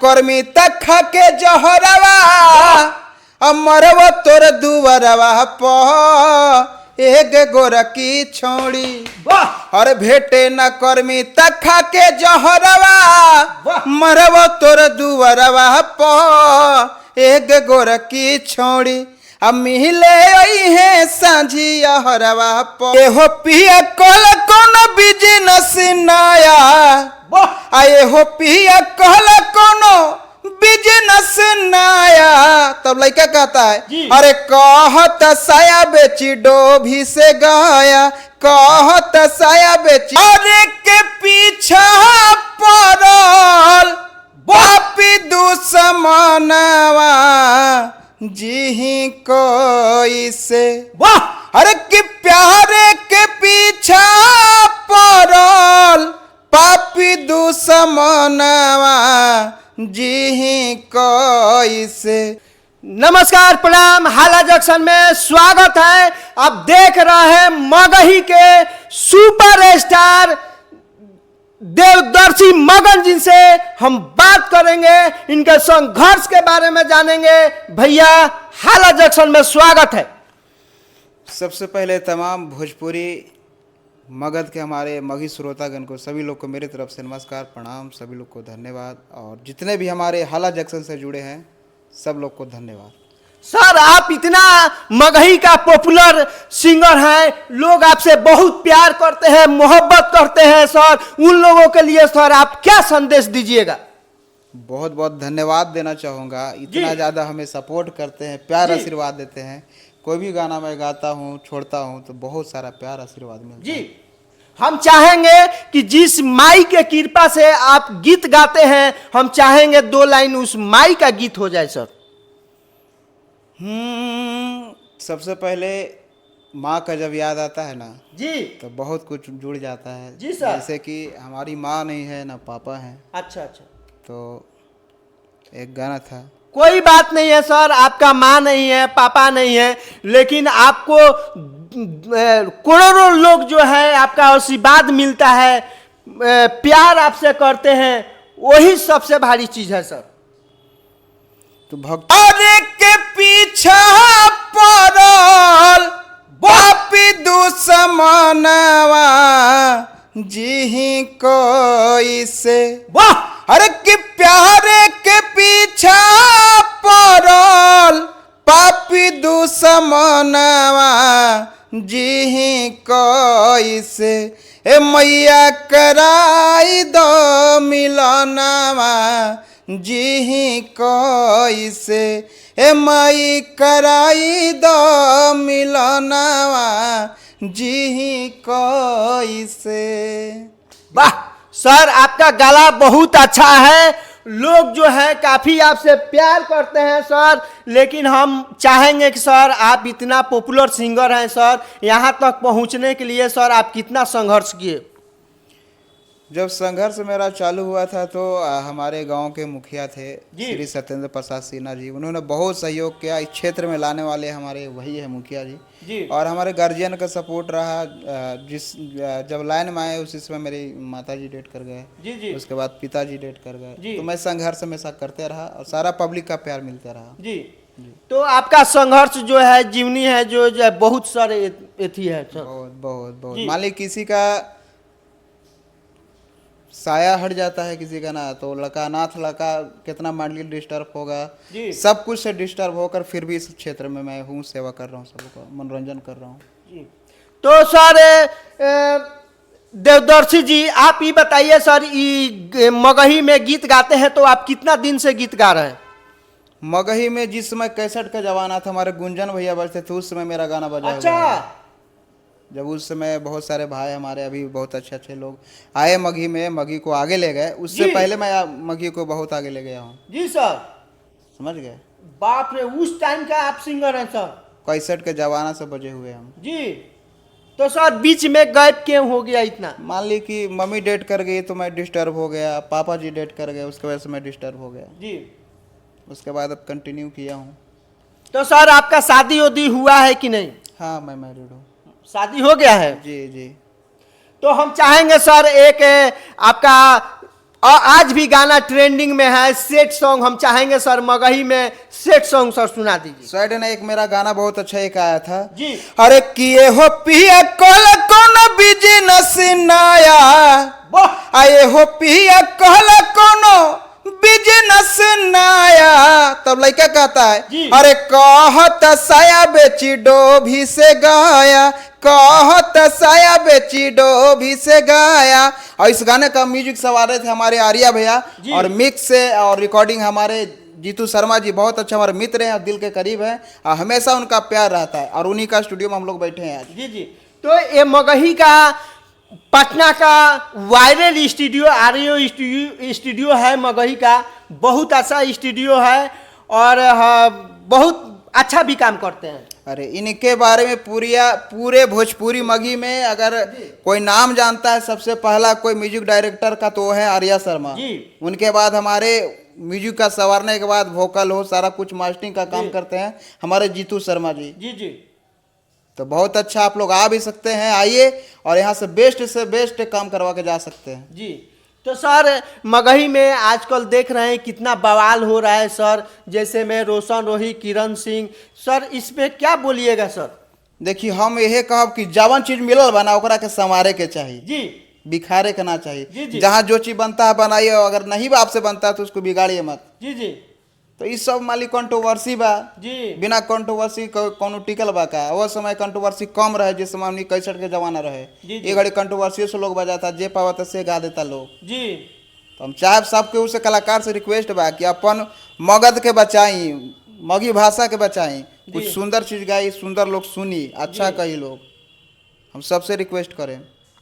कर्मी तक खा के जहरवा मरव तोर दुवरवा प एक गोरकी छोड़ी और भेटे न कर्मी तक खा के जहरवा मरव तोर दुवरवा प एक गोरकी छोड़ी अब मिले है सांझिया हरवा प एहो पिया कल कौन बिजनेस नया आए हो पिया कल कोनो बिजनेस नया तब लड़का कहता है अरे कहत साया बेची डोभी से गया कहत साया बेची अरे के पीछा पड़ल बापी दुश्मनवा जी कोई से अरे कि प्यारे के पीछा पड़ल पापी दुश्मनवा जी कोई से। नमस्कार प्रणाम, हाला जंक्शन में स्वागत है। आप देख रहे हैं मगही के सुपरस्टार देवदर्शी मगन जी से हम बात करेंगे, इनके संघर्ष के बारे में जानेंगे। भैया हाला जंक्शन में स्वागत है। सबसे पहले तमाम भोजपुरी मगध के हमारे मगही श्रोतागण को, सभी लोग को मेरी तरफ से नमस्कार प्रणाम, सभी लोग को धन्यवाद। और जितने भी हमारे हाला जंक्शन से जुड़े हैं सब लोग को धन्यवाद। सर आप इतना मगही का पॉपुलर सिंगर हैं, लोग आपसे बहुत प्यार करते हैं, मोहब्बत करते हैं। सर उन लोगों के लिए सर आप क्या संदेश दीजिएगा? बहुत बहुत धन्यवाद देना चाहूँगा। इतना ज़्यादा हमें सपोर्ट करते हैं, प्यार आशीर्वाद देते हैं। कोई भी गाना मैं गाता हूँ छोड़ता हूँ तो बहुत सारा प्यार आशीर्वाद मिलता है। जी हम चाहेंगे कि जिस माई के कृपा से आप गीत गाते हैं, हम चाहेंगे 2 लाइन उस माई का गीत हो जाए सर। सबसे पहले माँ का जब याद आता है ना जी तो बहुत कुछ जुड़ जाता है। जी सर। जैसे कि हमारी माँ नहीं है ना पापा है। अच्छा, तो एक गाना था। कोई बात नहीं है सर, आपका माँ नहीं है, पापा नहीं है, लेकिन आपको करोड़ों लोग जो है आपका आशीर्वाद मिलता है, प्यार आपसे करते हैं, वही सबसे भारी चीज है सर। तो भक्त अरे के पीछा पड़ल बापी दुश्मनवा जी कोई से अरे कि प्यारे के पीछा पड़ल पापी दुश्मनवा जी कोई से ए मैया कराई दो मिलनवा जी कोई से ए माई कराई दो मिलनवा जी कोई से। वाह सर आपका गला बहुत अच्छा है, लोग जो है काफी आपसे प्यार करते हैं सर। लेकिन हम चाहेंगे कि सर आप इतना पॉपुलर सिंगर हैं सर, यहाँ तक पहुँचने के लिए सर आप कितना संघर्ष किए? जब संघर्ष मेरा चालू हुआ था तो हमारे गांव के मुखिया थे श्री सत्येंद्र प्रसाद सिन्हा जी, उन्होंने बहुत सहयोग किया। इस क्षेत्र में लाने वाले हमारे वही है मुखिया जी। और हमारे गार्जियन का सपोर्ट रहा। जब लाइन में आए उसी समय मेरी माता जी डेट कर गए, उसके बाद पिताजी डेट कर गए। तो मैं संघर्ष हमेशा करते रहा और सारा पब्लिक का प्यार मिलता रहा। जी तो आपका संघर्ष जो है जीवनी है जो बहुत सारे एथी है सर। बहुत मान ली किसी का साया हट जाता है किसी का ना, तो लड़का अनाथ लड़का कितना मेंटली डिस्टर्ब होगा, सब कुछ से डिस्टर्ब होकर फिर भी इस क्षेत्र में मैं हूँ, सेवा कर रहा हूँ, सबको मनोरंजन कर रहा हूँ। तो सर देवदर्शी जी आप ये बताइए सर, ये मगही में गीत गाते हैं तो आप कितना दिन से गीत गा रहे हैं? मगही में जिस समय 61 का जमाना था, हमारे गुंजन भैया बजते थे, उस समय मेरा गाना बजा। अच्छा। जब उस समय बहुत सारे भाई हमारे अभी बहुत अच्छे लोग आए मगही में, मगही को आगे ले गए। उससे पहले मैं मगही को बहुत आगे ले गया हूँ। जी सर, समझ गए। बाप रे, उस टाइम का आप सिंगर हैं सर? 61 के जमाना से बजे हुए हम जी। तो सर बीच में गैप क्यों हो गया इतना? मान ली कि मम्मी डेट कर गई तो मैं डिस्टर्ब हो गया, पापा जी डेट कर गए उसके वजह से मैं डिस्टर्ब हो गया जी। उसके बाद अब कंटिन्यू किया हूँ। तो सर आपका शादी उदी हुआ है कि नहीं? हाँ मैं मैरिड हूँ। शादी हो गया है? जी। तो हम चाहेंगे सर एक आपका और आज भी गाना ट्रेंडिंग में है, सेट सॉन्ग। हम चाहेंगे सर मगही में सेट सॉन्ग सर सुना दीजिए। साइड ने एक मेरा गाना बहुत अच्छा एक आया था जी। अरे किए हो पिया कल कौन बिजनेस नया, आए हो पिया कल कोनो बिजनेस नया, तब लड़का कहता है जी। अरे कहत साया बेची डोभी से गाया, कहत साया बेची डोभी से गाया। और इस गाने का म्यूजिक सवारे थे हमारे आर्या भैया, और मिक्स से और रिकॉर्डिंग हमारे जीतू शर्मा जी, बहुत अच्छा हमारे मित्र हैं और दिल के करीब हैं, और हमेशा उनका प्यार रहता है, और उन्हीं का स्टूडियो में हम लोग बैठे हैं आज। जी जी। तो ये मगही का पटना का वायरल स्टूडियो आर्यो स्टूडियो है मगही का, बहुत अच्छा स्टूडियो है और बहुत अच्छा भी काम करते हैं। अरे इनके बारे में पूरे भोजपुरी मगी में अगर कोई नाम जानता है सबसे पहला कोई म्यूजिक डायरेक्टर का तो वो है आर्या शर्मा जी। उनके बाद हमारे म्यूजिक का संवारने के बाद वोकल हो सारा कुछ मास्टरिंग का काम करते हैं हमारे जीतू शर्मा जी। जी जी। तो बहुत अच्छा, आप लोग आ भी सकते हैं, आइए और यहाँ से बेस्ट काम करवा के जा सकते हैं जी। तो सर मगही में आजकल देख रहे हैं कितना बवाल हो रहा है सर, जैसे में रोशन रोही, किरण सिंह, सर इस पे क्या बोलिएगा सर? देखिए हम यही कहब कि जवन चीज मिलल बना ओकरा के संवारे के चाहिए जी, बिखारे के ना चाहिए। जी, जी। जहाँ जो चीज बनता है बनाइए, अगर नहीं आपसे बनता है तो उसको बिगाड़िए मत। जी जी। तो इस सब माली कंट्रोवर्सी बा जी। बिना कंट्रोवर्सी कोनो टिकल बा का। वो समय कंट्रोवर्सी कम रहे जिस समय हमनी 61 के जमाना रहे, जी, जी। ये घड़ी कंट्रोवर्सी से लोग बजाता, जे पावता से गा देता लोग। जी। तो हम चाहे सबके उसे कलाकार से रिक्वेस्ट बा कि अपन मगध के बचाई, मगी भाषा के बचाई, कुछ सुंदर चीज गाई, सुंदर लोग सुनी, अच्छा कही लोग, हम सबसे रिक्वेस्ट करें।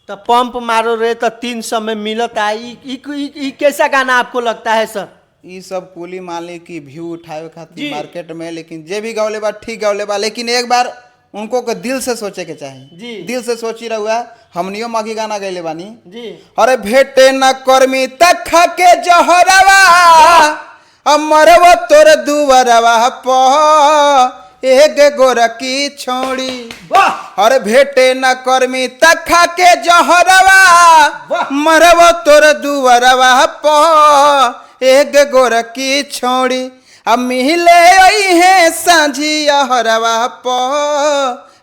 तो पंप मारो रे तो 300 में मिलता है, ई कैसा गाना आपको लगता है सर? ये सब कुली मान ली कि व्यू उठावे जी। खातिर मार्केट में, लेकिन जे भी गौले बा ठीक गौले बा, लेकिन एक बार उनको के दिल से सोचे के चाहिए। जी। दिल से सोची रहुआ, हमनियो मगी गाना गैले बानी। जी। अरे भेटे न कर्मी तक खा के जहरवा, मरव तोर दुवरवा प एक गोरकी छोड़ी। अरे भेटे न कर्मी तक खा के जहरवा, मरव तोर दुवरवा प एक गोरकी छोड़ी। अब मिले है सांझिया हरवा प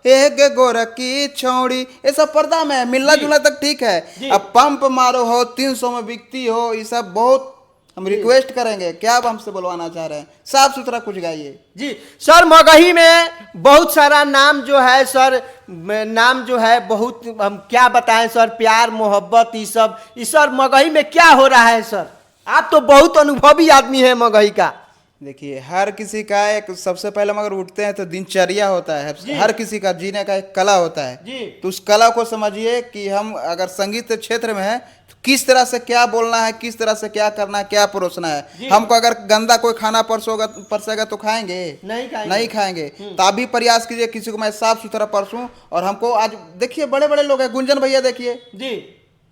एक गोरकी छोड़ी। ये सब पर्दा में है, मिलना जुलना तक ठीक है। अब पंप मारो हो 300 में बिकती हो, ये सब बहुत हम रिक्वेस्ट करेंगे। क्या आप हमसे बुलवाना चाह रहे हैं? साफ सुथरा कुछ गाइए। जी सर मगही में बहुत सारा नाम जो है सर, नाम जो है बहुत, हम क्या बताएं सर, प्यार मोहब्बत ये सब मगही में क्या हो रहा है सर? आप तो बहुत अनुभवी आदमी है मगही का। देखिए हर किसी का एक, सबसे पहले मगर उठते हैं तो दिनचर्या होता है, हर किसी का जीने का एक कला होता है। जी। तो उस कला को समझिए कि हम अगर संगीत क्षेत्र में हैं तो किस तरह से क्या बोलना है, किस तरह से क्या करना है, क्या परोसना है। हमको अगर गंदा कोई खाना परसेगा तो खाएंगे? नहीं खाएंगे। तो आप भी प्रयास कीजिए किसी को मैं साफ सुथरा परसूं। और हमको आज देखिए बड़े बड़े लोग हैं, गुंजन भैया देखिए जी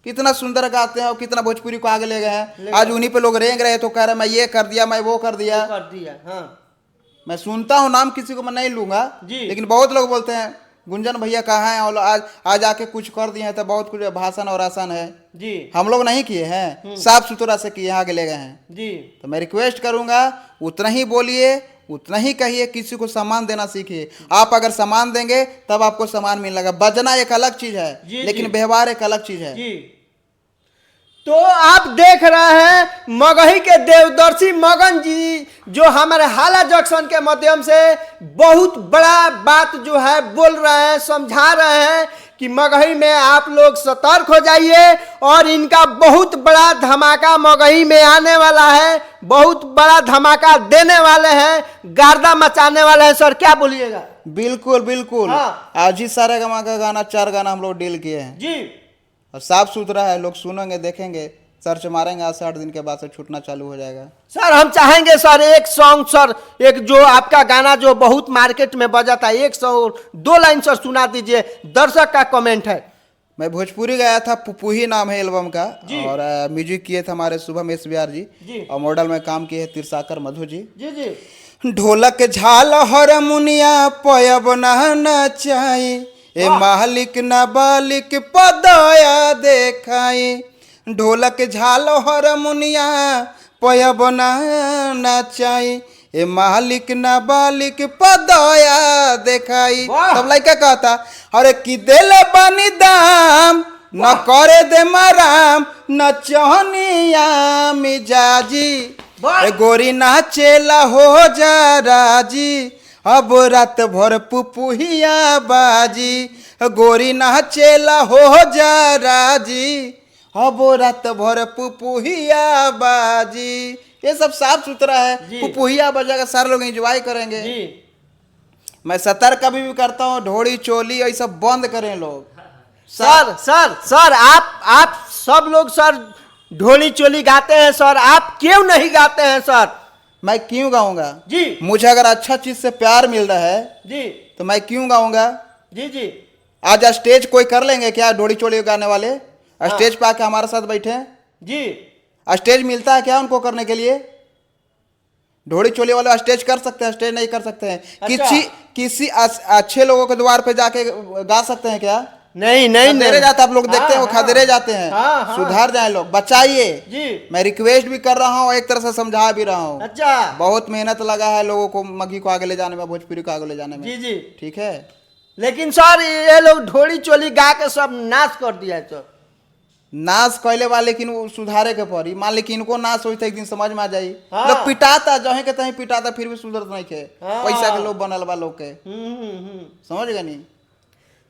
कितना सुंदर गाते हैं और कितना भोजपुरी को आगे ले गए हैं। आज उन्हीं पे लोग रेंग रहे तो कह रहे मैं ये कर दिया, मैं वो कर दिया। हाँ। मैं सुनता हूँ, नाम किसी को मैं नहीं लूंगा, लेकिन बहुत लोग बोलते हैं गुंजन भैया कहाँ हैं, और आज आके कुछ कर दिए हैं। तो बहुत कुछ भाषण और आसन है जी, हम लोग नहीं किए हैं, साफ सुथरा से किए, आगे ले गए हैं जी। तो मैं रिक्वेस्ट करूंगा उतना ही बोलिए, उतना ही कहिए, किसी को सम्मान देना सीखिए। आप अगर सम्मान देंगे तब आपको सम्मान मिलेगा। बजना एक अलग चीज है, लेकिन व्यवहार एक अलग चीज है। जी। तो आप देख रहे हैं मगही के देवदर्शी मगन जी जो हमारे हाला जंक्शन के माध्यम से बहुत बड़ा बात जो है बोल रहे हैं, समझा रहे हैं कि मगही में आप लोग सतर्क हो जाइए और इनका बहुत बड़ा धमाका मगही में आने वाला है, बहुत बड़ा धमाका देने वाले हैं, गर्दा मचाने वाले हैं। सर क्या बोलिएगा? बिल्कुल बिल्कुल। हाँ। आज ही सारे गमा का गाना 4 गाना हम लोग डील किए हैं जी, और साफ सुथरा है, लोग सुनेंगे देखेंगे, सर्च मारेंगे, आज से 8 दिन के बाद से छूटना चालू हो जाएगा। सर हम चाहेंगे सर एक सॉन्ग, सर एक जो आपका गाना जो बहुत मार्केट में बजा था, 102 लाइन सर सुना दीजिए, दर्शक का कमेंट है। मैं भोजपुरी गाया था, पुपुही नाम है एल्बम का, और म्यूजिक किए थे हमारे शुभम एसबीआर जी, और मॉडल में काम किए तिरसाकर मधु जी। जी जी। ढोलक झाल हरमुनिया पयब नचाई, ए मालिक न बालिक पदया देखाई, ढोलक झालो हारमोनिया पया बनाना चाही ए मालिक ना बालिक पदया देखाई। वाह! तब लड़का कहता अरे कि देले बानी दाम न करे दे मराम न चहनिया मिजाजी वाह! ए गोरी नाचेला हो जा राजी अब रात भर पुपुहिया बाजी गोरी नाचेला हो जा राजी अब रात भर पुपुहिया बाजी। ये सब साफ सुथरा है, जी। पुपुहिया बजाएगा सारे लोग एंजॉय करेंगे। जी मैं सतर्क कभी भी करता हूँ ढोड़ी चोली ये सब बंद करें लोग। सर सर सर आप सब लोग सर ढोली चोली गाते हैं सर, आप क्यों नहीं गाते हैं सर? मैं क्यों गाऊंगा जी मुझे अगर अच्छा चीज से प्यार मिल रहा है जी तो मैं क्यों गाऊंगा। जी जी आज स्टेज कोई कर लेंगे क्या ढोड़ी चोली गाने वाले? स्टेज पे आके हमारे साथ बैठे जी स्टेज मिलता है क्या उनको करने के लिए? ढोड़ी चोली वाले स्टेज कर सकते हैं, स्टेज नहीं कर सकते हैं। अच्छा। किसी अच्छे लोगों के द्वार पे जाके गा सकते हैं क्या? नहीं नहीं खदेरे नहीं जाते, आप लोग देखते हैं वो हाँ, खदेरे जाते हैं। हाँ, हाँ। सुधार जाए लोग, बचाइए। जी मैं रिक्वेस्ट भी कर रहा हूँ, एक तरह से समझा भी रहा हूँ। अच्छा बहुत मेहनत लगा है लोगों को मगही को आगे ले जाने में, भोजपुरी को आगे ले जाने में। जी जी ठीक है, लेकिन सर ये लोग ढोली चोली गा के सब नाश कर दिया है सर। नाश कैले बा लेकिन वो सुधारे के पड़ी। मान ली कि इनको नाश होता एक दिन समझ में आ जाई। हाँ। लोग पिटाता जहे के तहीं पिटाता फिर भी सुधरत नहीं खे। हाँ। पैसा के लोग बनल बा लोग के, हम्म। समझ गए नहीं?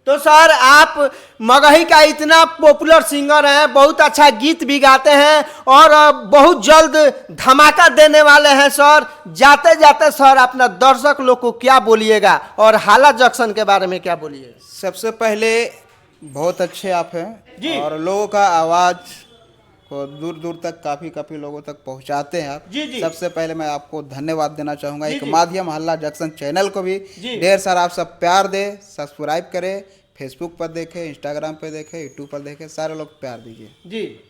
तो सर आप मगही का इतना पॉपुलर सिंगर हैं, बहुत अच्छा गीत भी गाते हैं और बहुत जल्द धमाका देने वाले हैं सर। जाते जाते सर अपना दर्शक लोग को क्या बोलिएगा और हाला जंक्शन के बारे में क्या बोलिएगा? सबसे पहले बहुत अच्छे आप हैं जी। और लोगों का आवाज़ को दूर दूर तक काफ़ी लोगों तक पहुंचाते हैं आप। जी, जी। सबसे पहले मैं आपको धन्यवाद देना चाहूँगा। जी, एक जी। माध्यम हल्ला जंक्शन चैनल को भी जी। ढेर सारा आप सब प्यार दे, सब्सक्राइब करें, फेसबुक पर देखें, इंस्टाग्राम पर देखें, यूट्यूब पर देखें, सारे लोग प्यार दीजिए। जी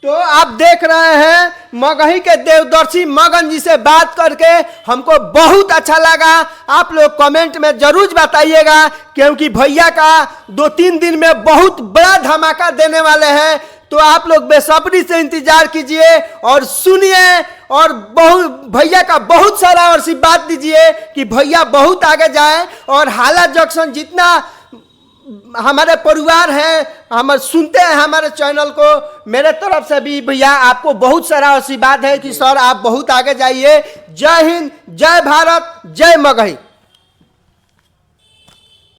तो आप देख रहे हैं मगही के देवदर्शी मगन जी से बात करके हमको बहुत अच्छा लगा। आप लोग कमेंट में जरूर बताइएगा क्योंकि भैया का 2-3 दिन में बहुत बड़ा धमाका देने वाले हैं। तो आप लोग बेसब्री से इंतजार कीजिए और सुनिए और बहुत भैया का बहुत सारा आशीर्वाद दीजिए कि भैया बहुत आगे जाए और हाला जंक्शन जितना हमारे परिवार हैं, हम सुनते हैं हमारे चैनल को, मेरे तरफ से भी भैया आपको बहुत सारा आशीर्वाद है कि सर आप बहुत आगे जाइए। जय हिंद, जय भारत, जय मगही।